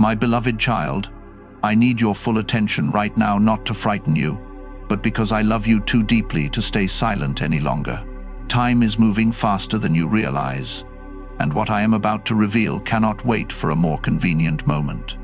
My beloved child, I need your full attention right now, not to frighten you, but because I love you too deeply to stay silent any longer. Time is moving faster than you realize, and what I am about to reveal cannot wait for a more convenient moment.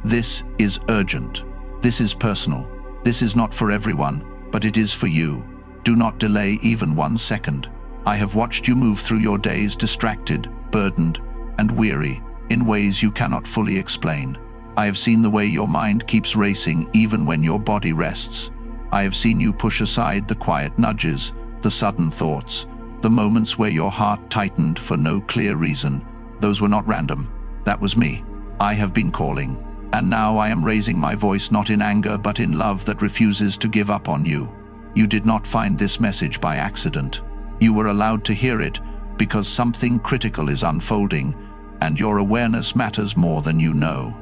This is urgent. This is personal. This is not for everyone, but it is for you. Do not delay even 1 second. I have watched you move through your days distracted, burdened, and weary in ways you cannot fully explain. I have seen the way your mind keeps racing even when your body rests. I have seen you push aside the quiet nudges, the sudden thoughts, the moments where your heart tightened for no clear reason. Those were not random. That was me. I have been calling, and now I am raising my voice, not in anger but in love that refuses to give up on you. You did not find this message by accident. You were allowed to hear it because something critical is unfolding, and your awareness matters more than you know.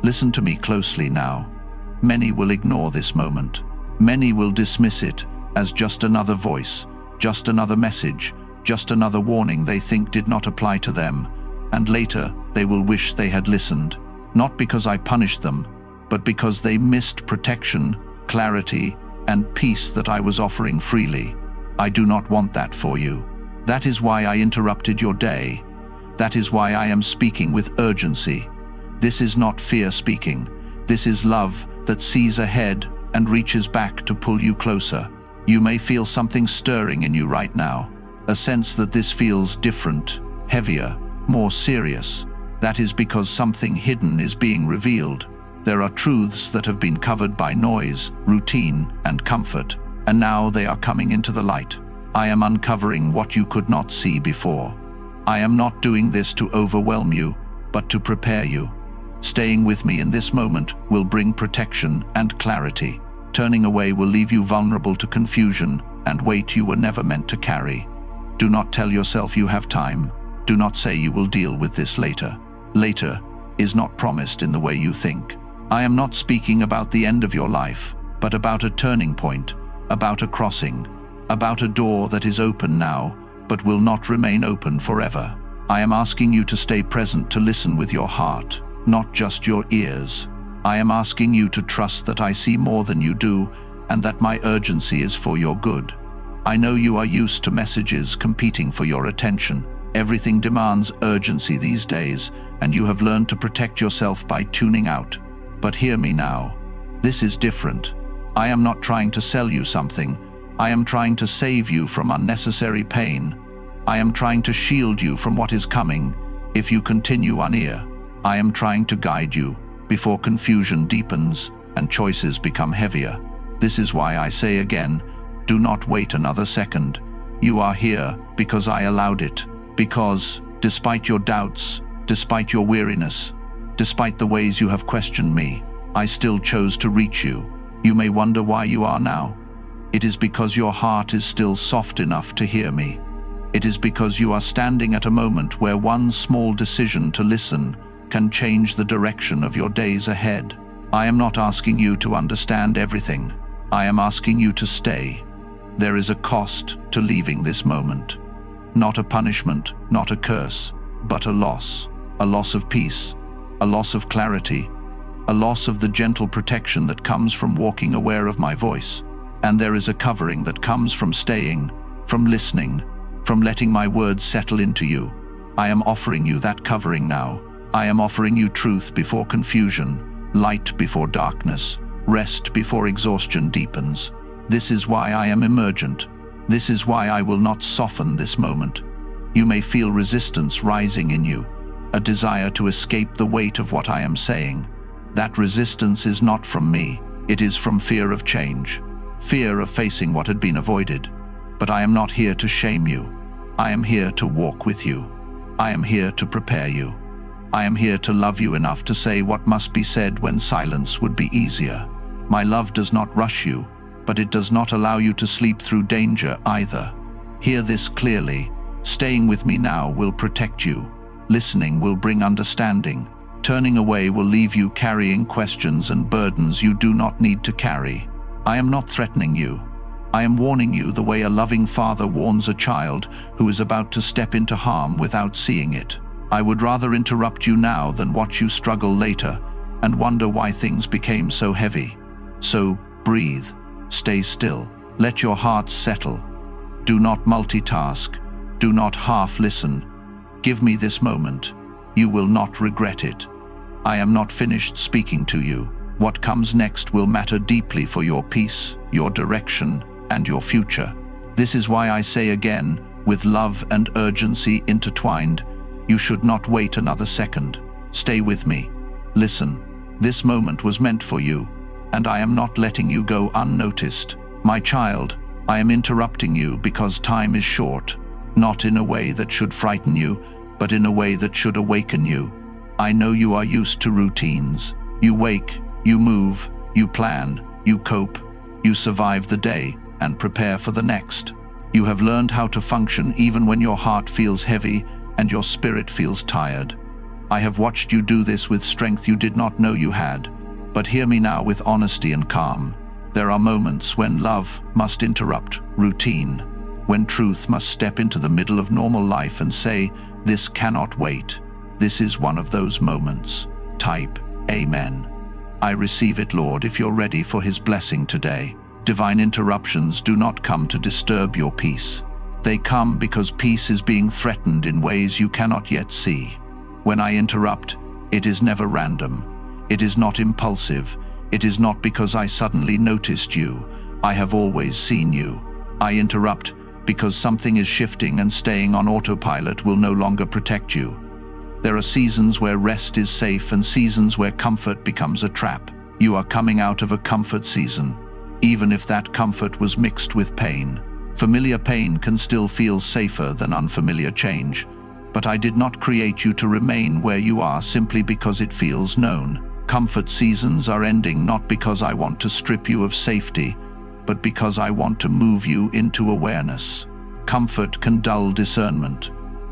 Listen to me closely now. Many will ignore this moment. Many will dismiss it as just another voice, just another message, just another warning they think did not apply to them, and later they will wish they had listened, not because I punished them, but because they missed protection, clarity, and peace that I was offering freely. I do not want that for you. That is why I interrupted your day. That is why I am speaking with urgency. This is not fear speaking. This is love that sees ahead and reaches back to pull you closer. You may feel something stirring in you right now, a sense that this feels different, heavier, more serious. That is because something hidden is being revealed. There are truths that have been covered by noise, routine, and comfort, and now they are coming into the light. I am uncovering what you could not see before. I am not doing this to overwhelm you, but to prepare you. Staying with me in this moment will bring protection and clarity. Turning away will leave you vulnerable to confusion and weight you were never meant to carry. Do not tell yourself you have time. Do not say you will deal with this later. Later is not promised in the way you think. I am not speaking about the end of your life, but about a turning point, about a crossing, about a door that is open now, but will not remain open forever. I am asking you to stay present, to listen with your heart, not just your ears. I am asking you to trust that I see more than you do, and that my urgency is for your good. I know you are used to messages competing for your attention. Everything demands urgency these days, and you have learned to protect yourself by tuning out. But hear me now. This is different. I am not trying to sell you something. I am trying to save you from unnecessary pain. I am trying to shield you from what is coming if you continue unear. I am trying to guide you before confusion deepens and choices become heavier. This is why I say again, do not wait another second. You are here because I allowed it. Because, despite your doubts, despite your weariness, despite the ways you have questioned me, I still chose to reach you. You may wonder why you are now. It is because your heart is still soft enough to hear me. It is because you are standing at a moment where one small decision to listen can change the direction of your days ahead. I am not asking you to understand everything. I am asking you to stay. There is a cost to leaving this moment. Not a punishment, not a curse, but a loss of peace, a loss of clarity, a loss of the gentle protection that comes from walking aware of my voice. And there is a covering that comes from staying, from listening, from letting my words settle into you. I am offering you that covering now. I am offering you truth before confusion, light before darkness, rest before exhaustion deepens. This is why I am emergent. This is why I will not soften this moment. You may feel resistance rising in you, a desire to escape the weight of what I am saying. That resistance is not from me. It is from fear of change, fear of facing what had been avoided. But I am not here to shame you. I am here to walk with you. I am here to prepare you. I am here to love you enough to say what must be said when silence would be easier. My love does not rush you, but it does not allow you to sleep through danger either. Hear this clearly. Staying with me now will protect you. Listening will bring understanding. Turning away will leave you carrying questions and burdens you do not need to carry. I am not threatening you. I am warning you the way a loving father warns a child who is about to step into harm without seeing it. I would rather interrupt you now than watch you struggle later and wonder why things became so heavy. So, breathe, stay still, let your heart settle. Do not multitask, do not half listen. Give me this moment. You will not regret it. I am not finished speaking to you. What comes next will matter deeply for your peace, your direction, and your future. This is why I say again, with love and urgency intertwined, you should not wait another second. Stay with me. Listen. This moment was meant for you, and I am not letting you go unnoticed. My child, I am interrupting you because time is short, not in a way that should frighten you, but in a way that should awaken you. I know you are used to routines. You wake, you move, you plan, you cope, you survive the day and prepare for the next. You have learned how to function even when your heart feels heavy and your spirit feels tired. I have watched you do this with strength you did not know you had, but hear me now with honesty and calm. There are moments when love must interrupt routine, when truth must step into the middle of normal life and say, this cannot wait. This is one of those moments. Type, Amen. I receive it, Lord, if you're ready for His blessing today. Divine interruptions do not come to disturb your peace. They come because peace is being threatened in ways you cannot yet see. When I interrupt, it is never random. It is not impulsive. It is not because I suddenly noticed you. I have always seen you. I interrupt because something is shifting and staying on autopilot will no longer protect you. There are seasons where rest is safe and seasons where comfort becomes a trap. You are coming out of a comfort season, even if that comfort was mixed with pain. Familiar pain can still feel safer than unfamiliar change, but I did not create you to remain where you are simply because it feels known. Comfort seasons are ending not because I want to strip you of safety, but because I want to move you into awareness. Comfort can dull discernment.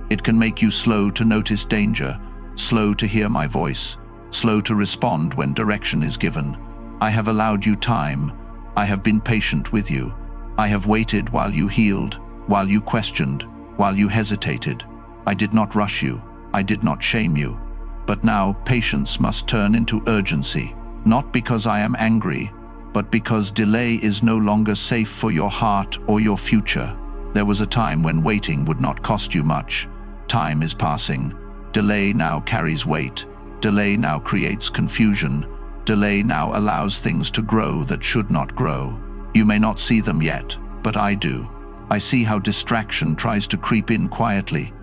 It can make you slow to notice danger, slow to hear my voice, slow to respond when direction is given. I have allowed you time. I have been patient with you. I have waited while you healed, while you questioned, while you hesitated. I did not rush you. I did not shame you. But now patience must turn into urgency, not because I am angry, but because delay is no longer safe for your heart or your future. There was a time when waiting would not cost you much. Time is passing. Delay now carries weight. Delay now creates confusion. Delay now allows things to grow that should not grow. You may not see them yet, but I do. I see how distraction tries to creep in quietly.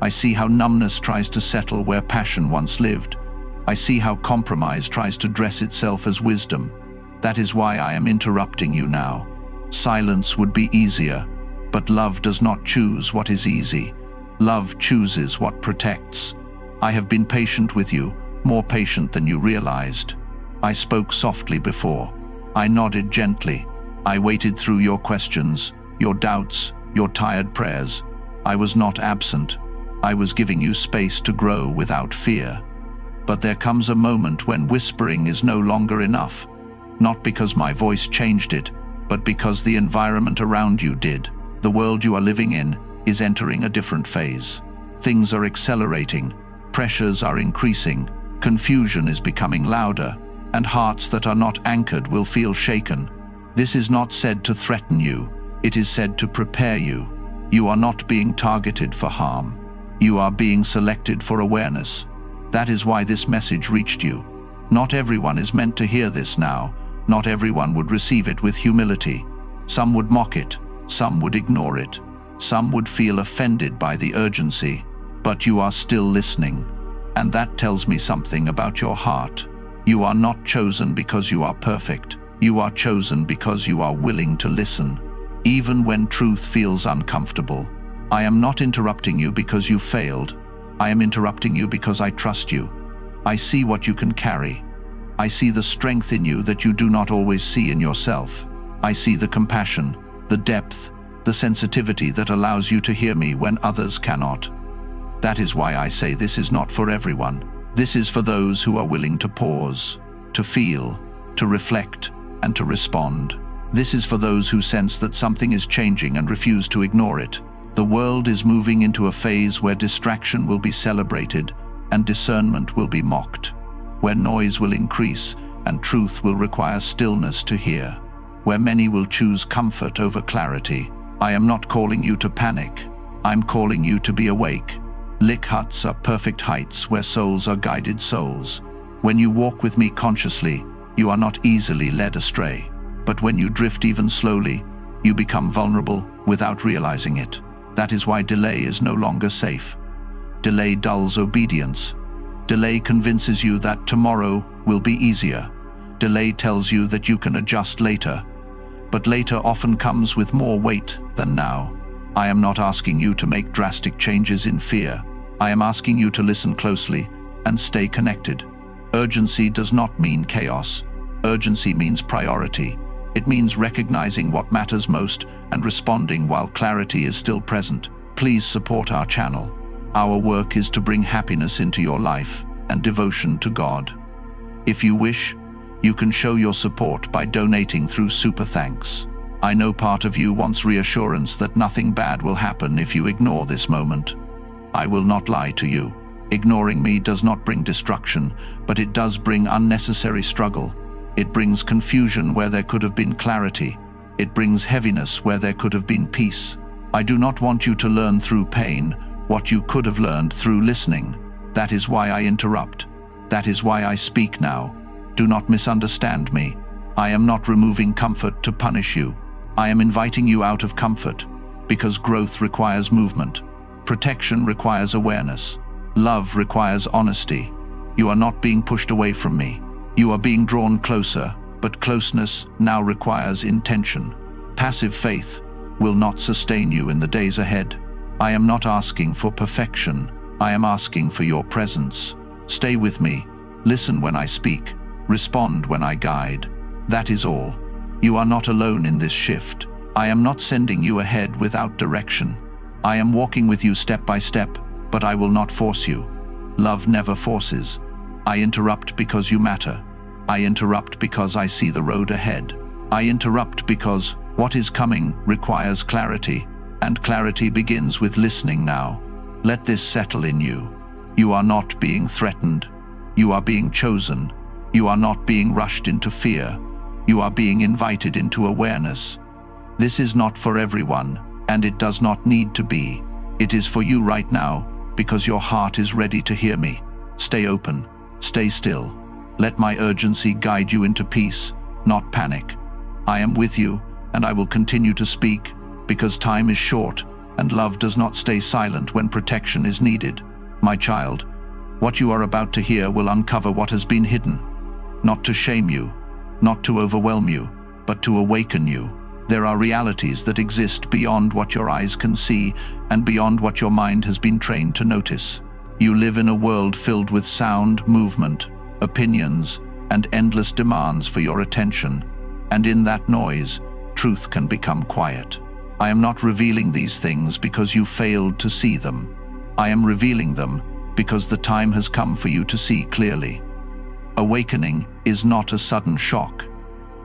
I see how numbness tries to settle where passion once lived. I see how compromise tries to dress itself as wisdom. That is why I am interrupting you now. Silence would be easier, but love does not choose what is easy. Love chooses what protects. I have been patient with you, more patient than you realized. I spoke softly before. I nodded gently. I waited through your questions, your doubts, your tired prayers. I was not absent. I was giving you space to grow without fear. But there comes a moment when whispering is no longer enough, not because my voice changed it, but because the environment around you did. The world you are living in is entering a different phase. Things are accelerating, pressures are increasing, confusion is becoming louder, and hearts that are not anchored will feel shaken. This is not said to threaten you, it is said to prepare you. You are not being targeted for harm. You are being selected for awareness. That is why this message reached you. Not everyone is meant to hear this now. Not everyone would receive it with humility. Some would mock it, some would ignore it. Some would feel offended by the urgency, but you are still listening. And that tells me something about your heart. You are not chosen because you are perfect. You are chosen because you are willing to listen, even when truth feels uncomfortable. I am not interrupting you because you failed. I am interrupting you because I trust you. I see what you can carry. I see the strength in you that you do not always see in yourself. I see the compassion, the depth, the sensitivity that allows you to hear me when others cannot. That is why I say this is not for everyone. This is for those who are willing to pause, to feel, to reflect, and to respond. This is for those who sense that something is changing and refuse to ignore it. The world is moving into a phase where distraction will be celebrated and discernment will be mocked, where noise will increase and truth will require stillness to hear, where many will choose comfort over clarity. I am not calling you to panic. I'm calling you to be awake. Lick huts are perfect heights where souls are guided souls. When you walk with me consciously, you are not easily led astray. But when you drift even slowly, you become vulnerable without realizing it. That is why delay is no longer safe. Delay dulls obedience. Delay convinces you that tomorrow will be easier. Delay tells you that you can adjust later. But later often comes with more weight than now. I am not asking you to make drastic changes in fear. I am asking you to listen closely and stay connected. Urgency does not mean chaos. Urgency means priority. It means recognizing what matters most and responding while clarity is still present. Please support our channel. Our work is to bring happiness into your life and devotion to God. If you wish, you can show your support by donating through Super Thanks. I know part of you wants reassurance that nothing bad will happen if you ignore this moment. I will not lie to you. Ignoring me does not bring destruction, but it does bring unnecessary struggle. It brings confusion where there could have been clarity. It brings heaviness where there could have been peace. I do not want you to learn through pain what you could have learned through listening. That is why I interrupt. That is why I speak now. Do not misunderstand me. I am not removing comfort to punish you. I am inviting you out of comfort, because growth requires movement. Protection requires awareness. Love requires honesty. You are not being pushed away from me. You are being drawn closer, but closeness now requires intention. Passive faith will not sustain you in the days ahead. I am not asking for perfection. I am asking for your presence. Stay with me. Listen when I speak. Respond when I guide. That is all. You are not alone in this shift. I am not sending you ahead without direction. I am walking with you step by step, but I will not force you. Love never forces. I interrupt because you matter. I interrupt because I see the road ahead. I interrupt because what is coming requires clarity, and clarity begins with listening now. Let this settle in you. You are not being threatened. You are being chosen. You are not being rushed into fear. You are being invited into awareness. This is not for everyone, and it does not need to be. It is for you right now, because your heart is ready to hear me. Stay open. Stay still. Let my urgency guide you into peace, not panic. I am with you, and I will continue to speak, because time is short, and love does not stay silent when protection is needed. My child, what you are about to hear will uncover what has been hidden. Not to shame you, not to overwhelm you, but to awaken you. There are realities that exist beyond what your eyes can see and beyond what your mind has been trained to notice. You live in a world filled with sound, movement, opinions, and endless demands for your attention. And in that noise, truth can become quiet. I am not revealing these things because you failed to see them. I am revealing them because the time has come for you to see clearly. Awakening is not a sudden shock.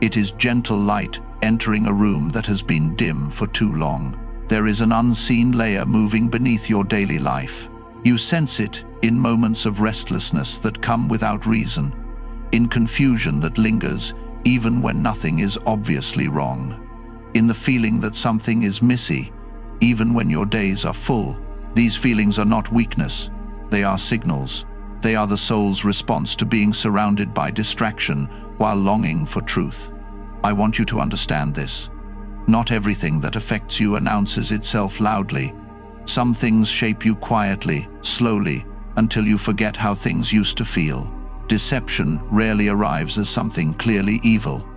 It is gentle light entering a room that has been dim for too long. There is an unseen layer moving beneath your daily life. You sense it in moments of restlessness that come without reason, in confusion that lingers even when nothing is obviously wrong, in the feeling that something is missing even when your days are full. These feelings are not weakness, they are signals. They are the soul's response to being surrounded by distraction while longing for truth. I want you to understand this. Not everything that affects you announces itself loudly. Some things shape you quietly, slowly, until you forget how things used to feel. Deception rarely arrives as something clearly evil.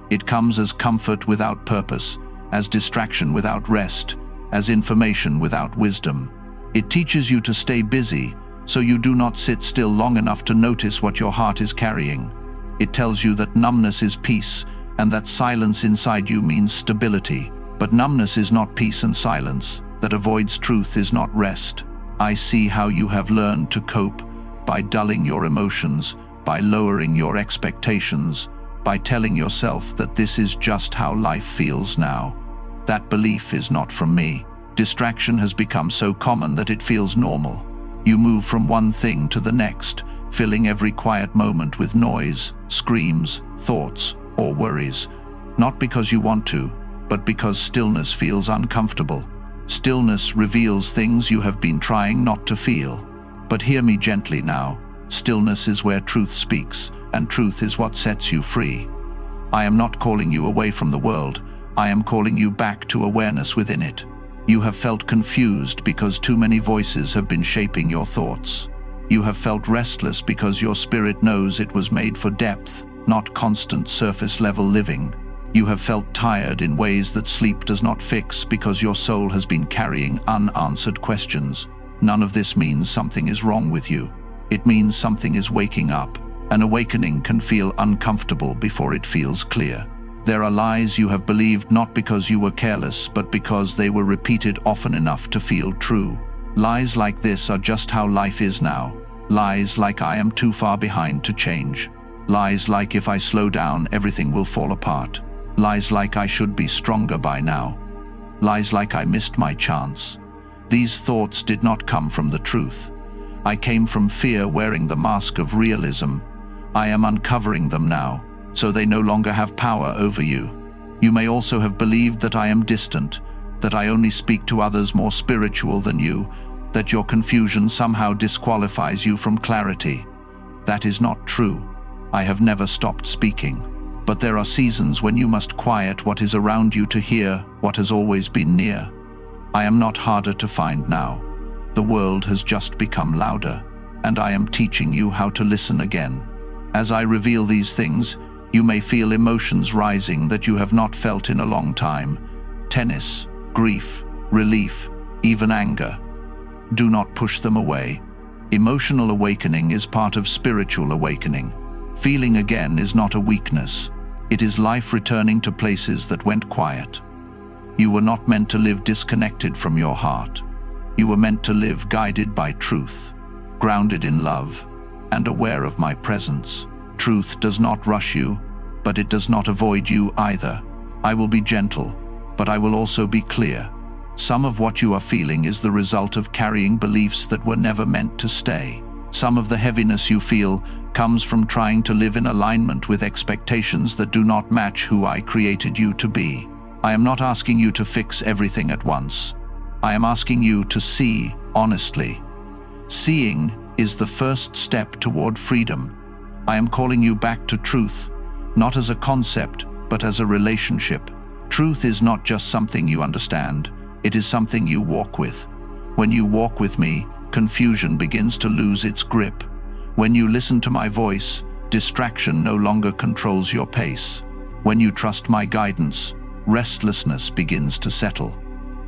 It comes as comfort without purpose, as distraction without rest, as information without wisdom. It teaches you to stay busy, so you do not sit still long enough to notice what your heart is carrying. It tells you that numbness is peace, and that silence inside you means stability. But numbness is not peace, and silence that avoids truth is not rest. I see how you have learned to cope by dulling your emotions, by lowering your expectations, by telling yourself that this is just how life feels now. That belief is not from me. Distraction has become so common that it feels normal. You move from one thing to the next, filling every quiet moment with noise, screams, thoughts, or worries. Not because you want to, but because stillness feels uncomfortable. Stillness reveals things you have been trying not to feel. But hear me gently now. Stillness is where truth speaks, and truth is what sets you free. I am not calling you away from the world. I am calling you back to awareness within it. You have felt confused because too many voices have been shaping your thoughts. You have felt restless because your spirit knows it was made for depth, not constant surface-level living. You have felt tired in ways that sleep does not fix because your soul has been carrying unanswered questions. None of this means something is wrong with you. It means something is waking up. An awakening can feel uncomfortable before it feels clear. There are lies you have believed not because you were careless, but because they were repeated often enough to feel true. Lies like this are just how life is now. Lies like I am too far behind to change. Lies like if I slow down, everything will fall apart. Lies like I should be stronger by now. Lies like I missed my chance. These thoughts did not come from the truth. I came from fear wearing the mask of realism. I am uncovering them now, so they no longer have power over you. You may also have believed that I am distant, that I only speak to others more spiritual than you, that your confusion somehow disqualifies you from clarity. That is not true. I have never stopped speaking. But there are seasons when you must quiet what is around you to hear what has always been near. I am not harder to find now. The world has just become louder, and I am teaching you how to listen again. As I reveal these things, you may feel emotions rising that you have not felt in a long time. Tense, grief, relief, even anger. Do not push them away. Emotional awakening is part of spiritual awakening. Feeling again is not a weakness. It is life returning to places that went quiet. You were not meant to live disconnected from your heart. You were meant to live guided by truth, grounded in love, and aware of my presence. Truth does not rush you, but it does not avoid you either. I will be gentle, but I will also be clear. Some of what you are feeling is the result of carrying beliefs that were never meant to stay. Some of the heaviness you feel comes from trying to live in alignment with expectations that do not match who I created you to be. I am not asking you to fix everything at once. I am asking you to see honestly. Seeing is the first step toward freedom. I am calling you back to truth, not as a concept, but as a relationship. Truth is not just something you understand, it is something you walk with. When you walk with me, confusion begins to lose its grip. When you listen to my voice, distraction no longer controls your pace. When you trust my guidance, restlessness begins to settle.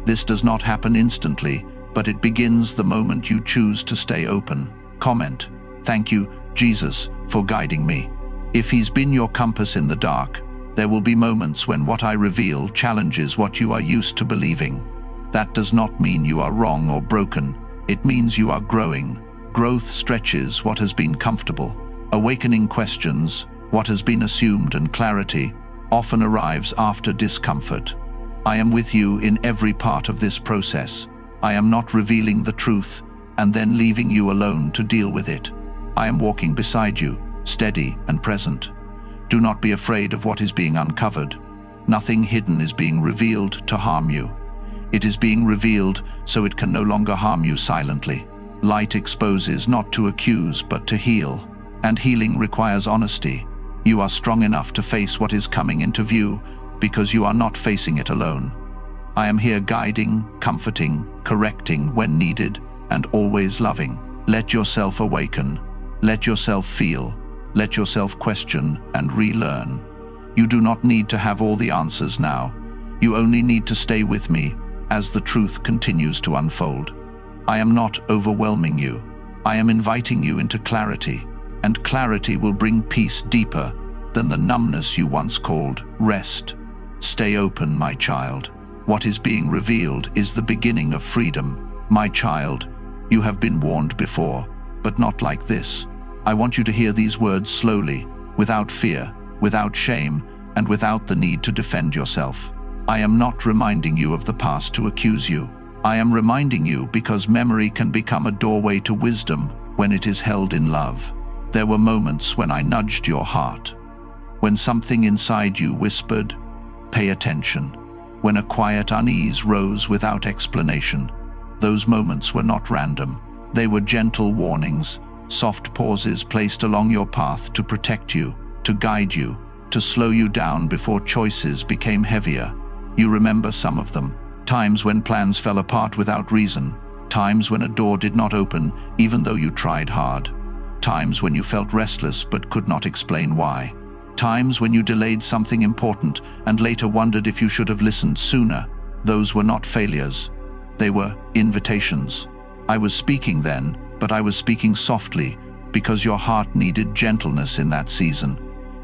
This does not happen instantly, but it begins the moment you choose to stay open. Comment, "Thank you, Jesus, for guiding me." If He's been your compass in the dark, there will be moments when what I reveal challenges what you are used to believing. That does not mean you are wrong or broken. It means you are growing. Growth stretches what has been comfortable. Awakening questions what has been assumed, and clarity often arrives after discomfort. I am with you in every part of this process. I am not revealing the truth and then leaving you alone to deal with it. I am walking beside you, steady and present. Do not be afraid of what is being uncovered. Nothing hidden is being revealed to harm you. It is being revealed so it can no longer harm you silently. Light exposes not to accuse but to heal, and healing requires honesty. You are strong enough to face what is coming into view because you are not facing it alone. I am here guiding, comforting, correcting when needed, and always loving. Let yourself awaken. Let yourself feel. Let yourself question and relearn. You do not need to have all the answers now. You only need to stay with me as the truth continues to unfold. I am not overwhelming you. I am inviting you into clarity, and clarity will bring peace deeper than the numbness you once called rest. Stay open, my child. What is being revealed is the beginning of freedom. My child, you have been warned before, but not like this. I want you to hear these words slowly, without fear, without shame, and without the need to defend yourself. I am not reminding you of the past to accuse you. I am reminding you because memory can become a doorway to wisdom when it is held in love. There were moments when I nudged your heart, when something inside you whispered, "Pay attention," when a quiet unease rose without explanation. Those moments were not random. They were gentle warnings, soft pauses placed along your path to protect you, to guide you, to slow you down before choices became heavier. You remember some of them. Times when plans fell apart without reason. Times when a door did not open even though you tried hard. Times when you felt restless but could not explain why. Times when you delayed something important and later wondered if you should have listened sooner. Those were not failures. They were invitations. I was speaking then, but I was speaking softly because your heart needed gentleness in that season.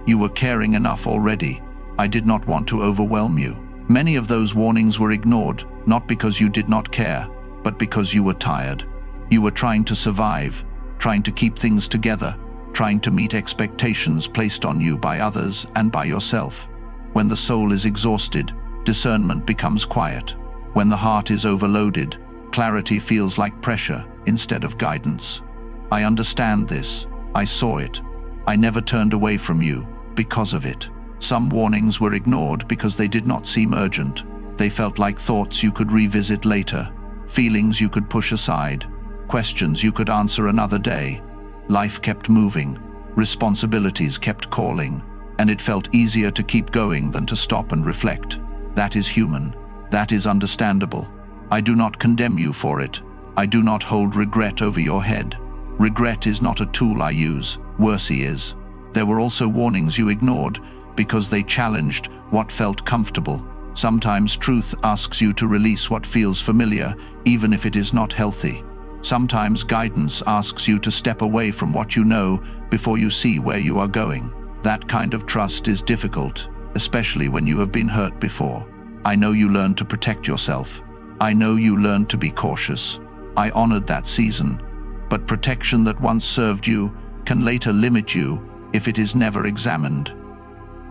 You were caring enough already. I did not want to overwhelm you. Many of those warnings were ignored, not because you did not care, but because you were tired. You were trying to survive, trying to keep things together, trying to meet expectations placed on you by others and by yourself. When the soul is exhausted, discernment becomes quiet. When the heart is overloaded, clarity feels like pressure instead of guidance. I understand this. I saw it. I never turned away from you because of it. Some warnings were ignored because they did not seem urgent. They felt like thoughts you could revisit later, feelings you could push aside, questions you could answer another day. Life kept moving, responsibilities kept calling, and it felt easier to keep going than to stop and reflect. That is human. That is understandable. I do not condemn you for it. I do not hold regret over your head. Regret is not a tool I use. Worse is. There were also warnings you ignored because they challenged what felt comfortable. Sometimes truth asks you to release what feels familiar, even if it is not healthy. Sometimes guidance asks you to step away from what you know before you see where you are going. That kind of trust is difficult, especially when you have been hurt before. I know you learned to protect yourself. I know you learned to be cautious. I honored that season, but protection that once served you can later limit you if it is never examined.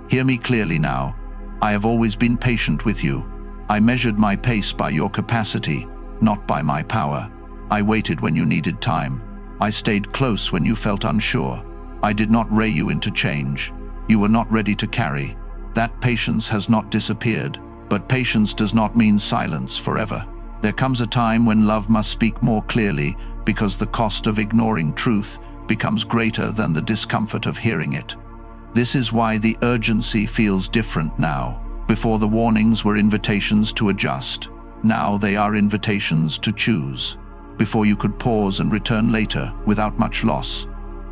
Hear me clearly now. I have always been patient with you. I measured my pace by your capacity, not by my power. I waited when you needed time. I stayed close when you felt unsure. I did not ray you into change. You were not ready to carry. That patience has not disappeared, but patience does not mean silence forever. There comes a time when love must speak more clearly because the cost of ignoring truth becomes greater than the discomfort of hearing it. This is why the urgency feels different now. Before, the warnings were invitations to adjust. Now they are invitations to choose. Before, you could pause and return later without much loss.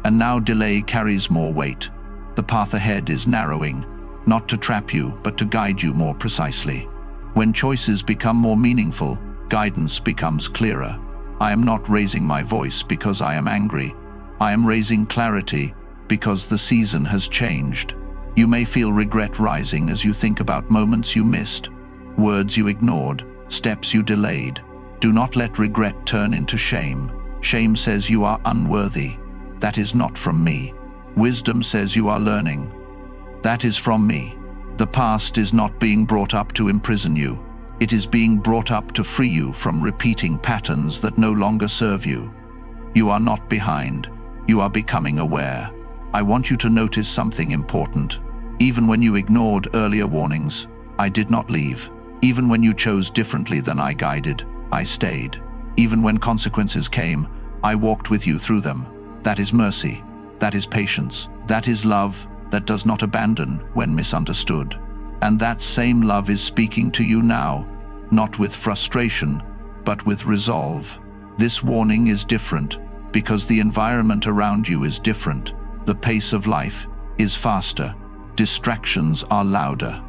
And now delay carries more weight. The path ahead is narrowing, not to trap you, but to guide you more precisely. When choices become more meaningful, guidance becomes clearer. I am not raising my voice because I am angry. I am raising clarity because the season has changed. You may feel regret rising as you think about moments you missed, words you ignored, steps you delayed. Do not let regret turn into shame. Shame says you are unworthy. That is not from me. Wisdom says you are learning. That is from me. The past is not being brought up to imprison you. It is being brought up to free you from repeating patterns that no longer serve you. You are not behind. You are becoming aware. I want you to notice something important. Even when you ignored earlier warnings, I did not leave. Even when you chose differently than I guided, I stayed. Even when consequences came, I walked with you through them. That is mercy. That is patience. That is love that does not abandon when misunderstood. And that same love is speaking to you now, not with frustration, but with resolve. This warning is different because the environment around you is different. The pace of life is faster. Distractions are louder.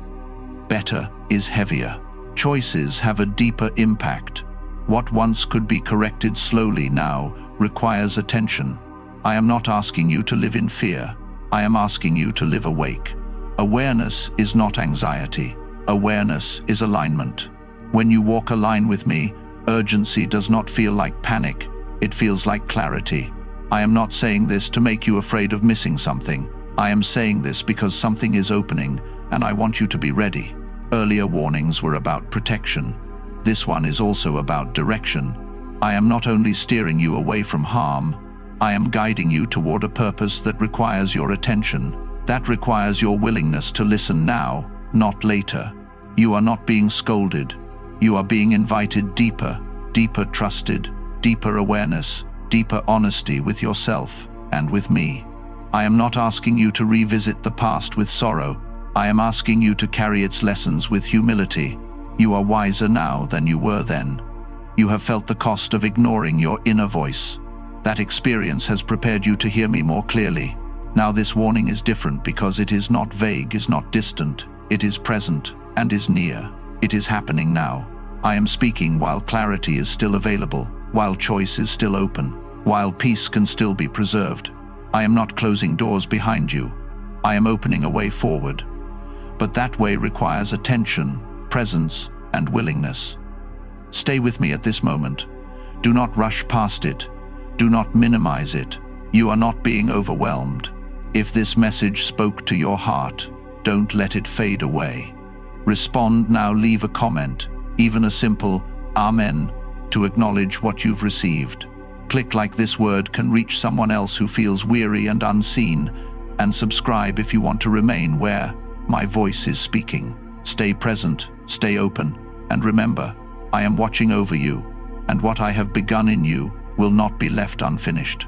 Better is heavier. Choices have a deeper impact. What once could be corrected slowly now requires attention. I am not asking you to live in fear. I am asking you to live awake. Awareness is not anxiety. Awareness is alignment. When you walk a line with me, urgency does not feel like panic. It feels like clarity. I am not saying this to make you afraid of missing something. I am saying this because something is opening, and I want you to be ready. Earlier warnings were about protection. This one is also about direction. I am not only steering you away from harm, I am guiding you toward a purpose that requires your attention, that requires your willingness to listen now, not later. You are not being scolded. You are being invited deeper, deeper trusted, deeper awareness, deeper honesty with yourself and with me. I am not asking you to revisit the past with sorrow. I am asking you to carry its lessons with humility. You are wiser now than you were then. You have felt the cost of ignoring your inner voice. That experience has prepared you to hear me more clearly. Now this warning is different because it is not vague, is not distant. It is present and is near. It is happening now. I am speaking while clarity is still available, while choice is still open, while peace can still be preserved. I am not closing doors behind you. I am opening a way forward. But that way requires attention, presence, and willingness. Stay with me at this moment. Do not rush past it. Do not minimize it. You are not being overwhelmed. If this message spoke to your heart, don't let it fade away. Respond now, leave a comment, even a simple Amen, to acknowledge what you've received. Click like this word can reach someone else who feels weary and unseen, and subscribe if you want to remain where my voice is speaking. Stay present, stay open, and remember, I am watching over you, and what I have begun in you will not be left unfinished.